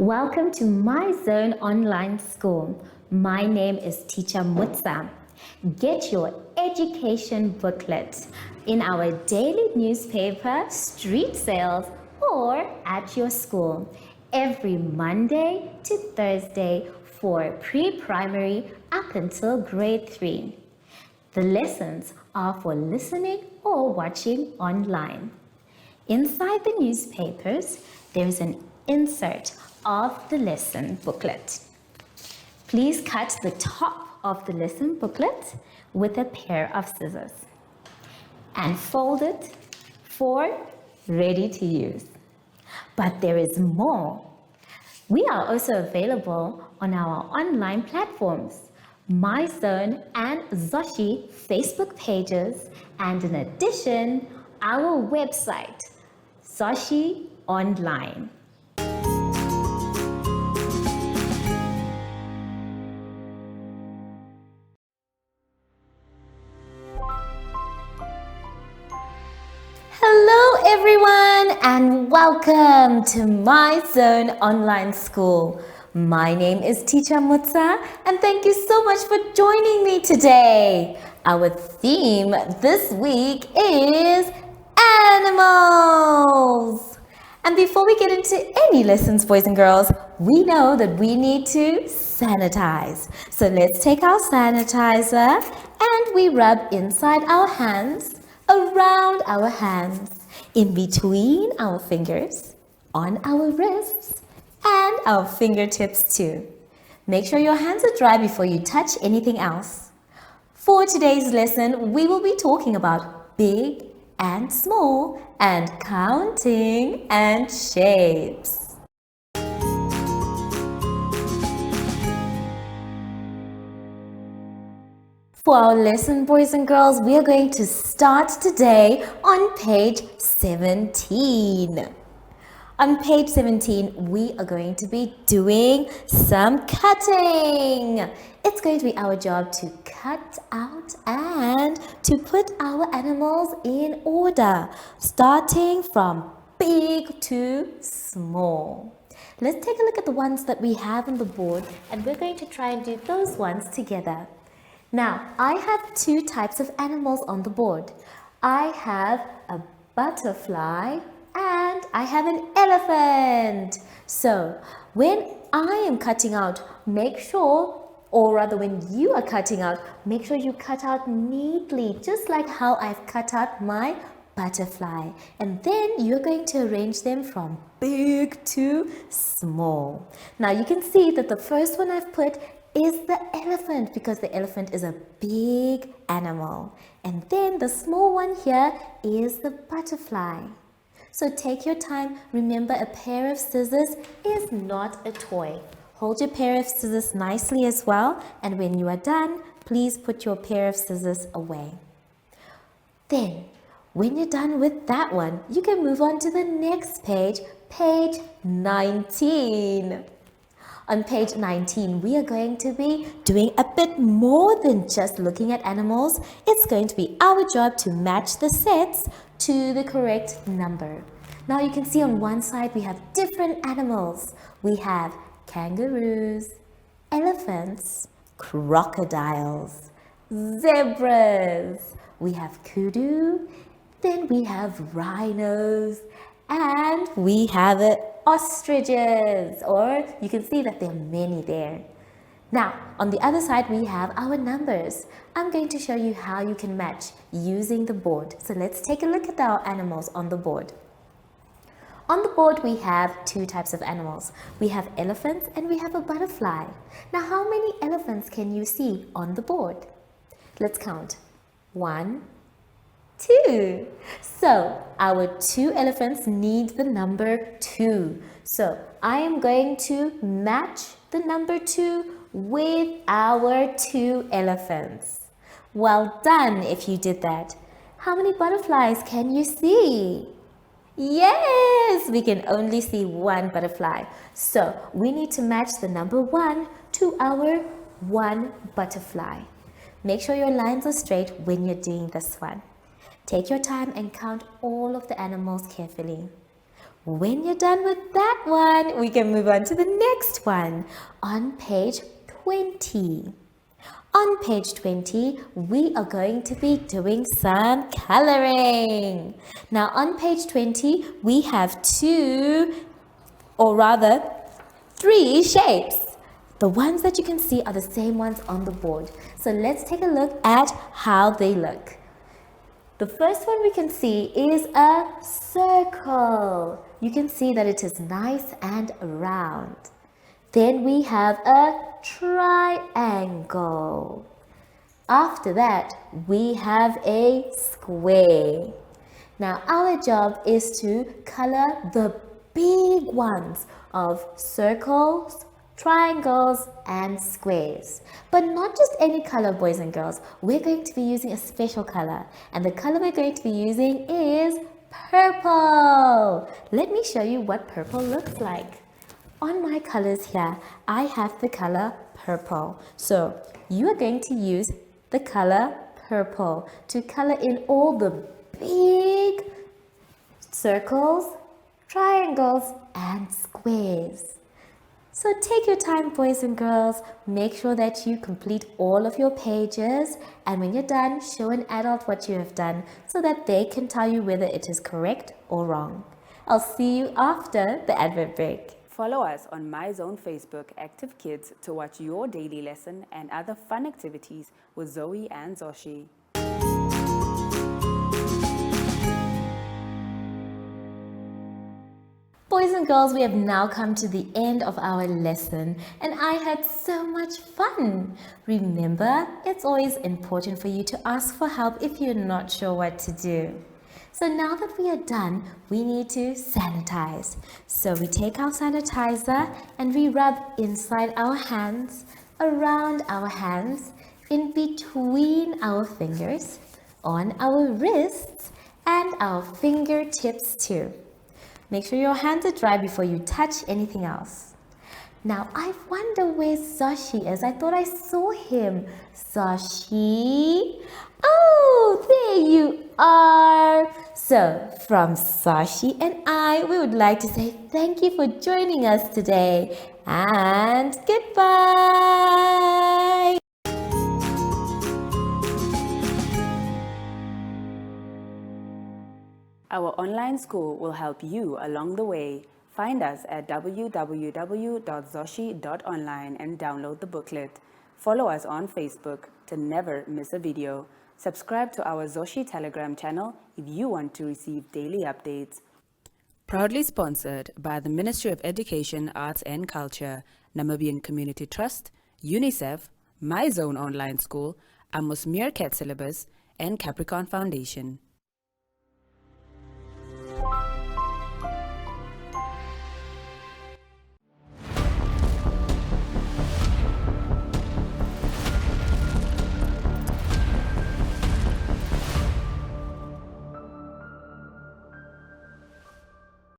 Welcome to My Zone Online School. My name is Teacher Mutsa. Get your education booklet in our daily newspaper, street sales, or at your school every Monday to Thursday for pre-primary up until grade 3. The lessons are for listening or watching online. Inside the newspapers, there is an insert of the lesson booklet. Please cut the top of the lesson booklet with a pair of scissors and fold it for ready to use. But there is more. We are also available on our online platforms, MyZone and Zoshi Facebook pages, and in addition, our website, Zoshi Online. Hello everyone and welcome to My Zone Online School. My name is Teacher Mutsa and thank you so much for joining me today. Our theme this week is animals. And before we get into any lessons, boys and girls, we know that we need to sanitize. So let's take our sanitizer and we rub inside our hands, around our hands, in between our fingers, on our wrists, and our fingertips too. Make sure your hands are dry before you touch anything else. For today's lesson, we will be talking about big and small and counting and shapes. For our lesson, boys and girls, we are going to start today on page 17. On page 17, we are going to be doing some cutting. It's going to be our job to cut out and to put our animals in order, starting from big to small. Let's take a look at the ones that we have on the board, and we're going to try and do those ones together. Now, I have two types of animals on the board. I have a butterfly and I have an elephant. So, when I am cutting out, make sure, or rather when you are cutting out, make sure you cut out neatly, just like how I've cut out my butterfly. And then you're going to arrange them from big to small. Now, you can see that the first one I've put is the elephant because the elephant is a big animal. And then the small one here is the butterfly. So take your time. Remember, a pair of scissors is not a toy. Hold your pair of scissors nicely as well. And when you are done, please put your pair of scissors away. Then, when you're done with that one, you can move on to the next page, page 19. On page 19, we are going to be doing a bit more than just looking at animals. It's going to be our job to match the sets to the correct number. Now you can see on one side we have different animals. We have kangaroos, elephants, crocodiles, zebras. We have kudu, then we have rhinos, and we have ostriches, or you can see that there are many there. Now, on the other side, we have our numbers. I'm going to show you how you can match using the board. So let's take a look at our animals on the board. On the board, we have two types of animals. We have elephants and we have a butterfly. Now, how many elephants can you see on the board? Let's count. 1, 2. So our two elephants need the number 2. So I am going to match the number 2 with our two elephants. Well done if you did that. How many butterflies can you see? Yes, we can only see one butterfly. So we need to match the number 1 to our one butterfly. Make sure your lines are straight when you're doing this one. Take your time and count all of the animals carefully. When you're done with that one, we can move on to the next one on page 20. On page 20, we are going to be doing some coloring. Now on page 20, we have three shapes. The ones that you can see are the same ones on the board. So let's take a look at how they look. The first one we can see is a circle. You can see that it is nice and round. Then we have a triangle. After that, we have a square. Now our job is to color the big ones of circles, triangles and squares. But not just any color, boys and girls. We're going to be using a special color, and the color we're going to be using is purple. Let me show you what purple looks like. On my colors here, I have the color purple. So you are going to use the color purple to color in all the big circles, triangles and squares. So take your time, boys and girls. Make sure that you complete all of your pages, and when you're done, show an adult what you have done so that they can tell you whether it is correct or wrong. I'll see you after the advert break. Follow us on MyZone Facebook Active Kids to watch your daily lesson and other fun activities with Zoe and Zoshi. Boys and girls, we have now come to the end of our lesson, and I had so much fun. Remember, it's always important for you to ask for help if you're not sure what to do. So now that we are done, we need to sanitize. So we take our sanitizer and we rub inside our hands, around our hands, in between our fingers, on our wrists, and our fingertips too. Make sure your hands are dry before you touch anything else. Now, I wonder where Zoshi is. I thought I saw him. Zoshi? Oh, there you are. So, from Zoshi and I, we would like to say thank you for joining us today. And goodbye. Our online school will help you along the way. Find us at www.zoshi.online and download the booklet. Follow us on Facebook to never miss a video. Subscribe to our Zoshi Telegram channel if you want to receive daily updates. Proudly sponsored by the Ministry of Education, Arts and Culture, Namibian Community Trust, UNICEF, MyZone Online School, Amos Meerkat Syllabus, and Capricorn Foundation.